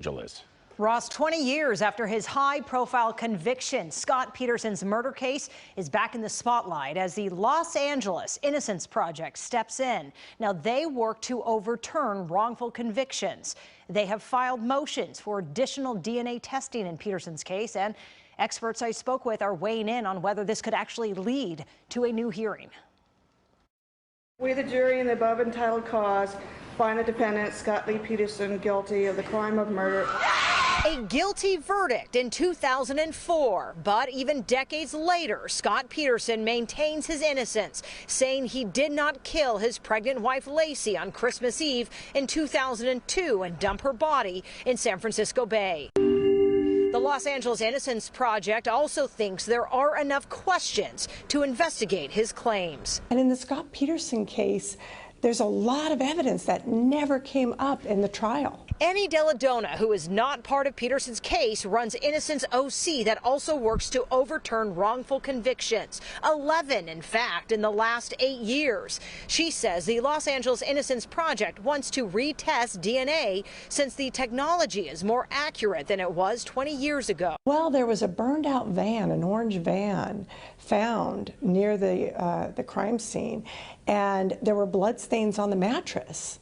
Angeles. Ross, 20 years after his high-profile conviction, Scott Peterson's murder case is back in the spotlight as the Los Angeles Innocence Project steps in. Now, they work to overturn wrongful convictions. They have filed motions for additional DNA testing in Peterson's case, and experts I spoke with are weighing in on whether this could actually lead to a new hearing. We, the jury, in the above entitled cause, find the defendant, Scott Lee Peterson, guilty of the crime of murder. A guilty verdict in 2004, but even decades later, Scott Peterson maintains his innocence, saying he did not kill his pregnant wife Laci on Christmas Eve in 2002 and dump her body in San Francisco Bay. The Los Angeles Innocence Project also thinks there are enough questions to investigate his claims. And in the Scott Peterson case, there's a lot of evidence that never came up in the trial. Annie Deladona, who is not part of Peterson's case, runs Innocence OC that also works to overturn wrongful convictions. 11, in fact, in the last 8 years. She says the Los Angeles Innocence Project wants to retest DNA since the technology is more accurate than it was 20 years ago. Well, there was a burned out van, an orange van, found near the crime scene, and there were blood stains on the mattress.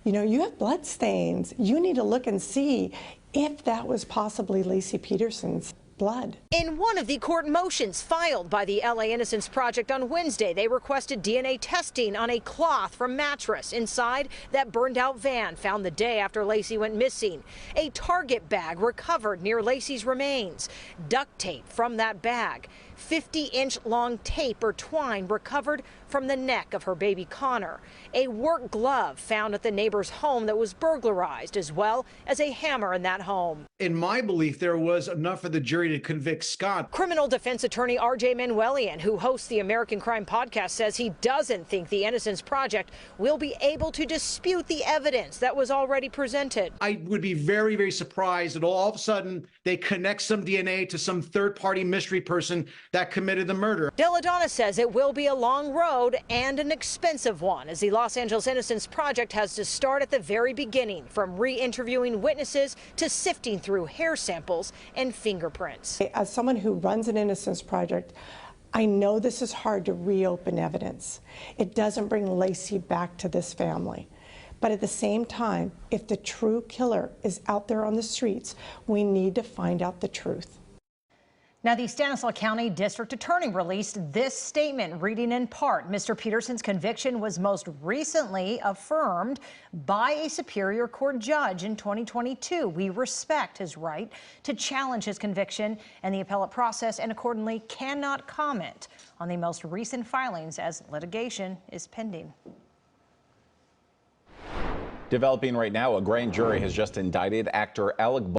You know, you have blood stains. You need to look and see if that was possibly Laci Peterson's blood. In one of the court motions filed by the LA Innocence Project on Wednesday, they requested DNA testing on a cloth from mattress inside that burned out van found the day after Laci went missing. A Target bag recovered near Laci's remains. Duct tape from that bag. 50-inch long tape or twine recovered from the neck of her baby Connor. A work glove found at the neighbor's home that was burglarized, as well as a hammer in that home. In my belief, there was enough for the jury to convict Scott. Criminal defense attorney R.J. Manuelian, who hosts the American Crime Podcast, says he doesn't think the Innocence Project will be able to dispute the evidence that was already presented. I would be very, very surprised that all of a sudden they connect some DNA to some third-party mystery person that committed the murder. Deladonna says it will be a long road and an expensive one, as the Los Angeles Innocence Project has to start at the very beginning, from re-interviewing witnesses to sifting through hair samples and fingerprints. As someone who runs an Innocence Project, I know this is hard to reopen evidence. It doesn't bring Laci back to this family. But at the same time, if the true killer is out there on the streets, we need to find out the truth. Now, the Stanislaus County District Attorney released this statement, reading in part, Mr. Peterson's conviction was most recently affirmed by a Superior Court judge in 2022. We respect his right to challenge his conviction and the appellate process, and accordingly cannot comment on the most recent filings as litigation is pending. Developing right now, a grand jury has just indicted actor Alec